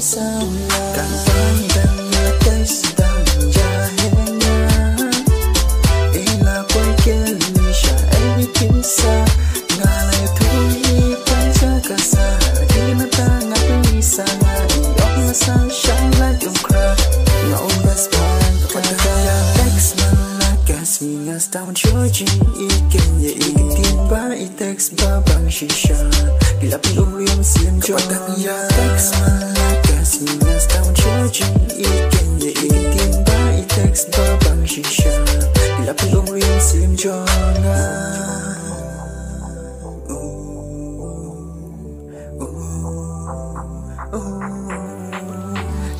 sao là càng phải đang nhớ tới đang ra hết nhá ý là quay kia như chả ai biết chính xa ngà lại thôi cái cha cả xa đi mà ta ngã đi xa ngà đi óc mà sao chẳng lại don't cry ngầu best friend cả ta text man là cả si ngà down Georgie ikin ya ikin tin ba I text ba bang shisha dilap lumriam sim jo ya text man la kasi nas down Georgie ikin ya ikin tin ba I text ba bang shisha dilap lumriam sim jo nga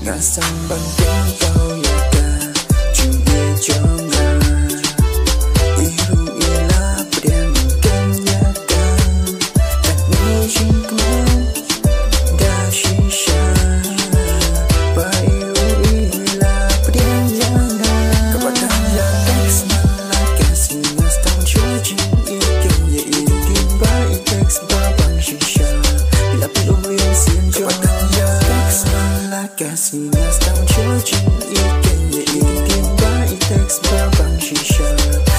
nga sang bang tiếng tao ya ka chung ye jo nga Kasi nas down Georgie ikin ya ikin tin ba I text ba bang shisha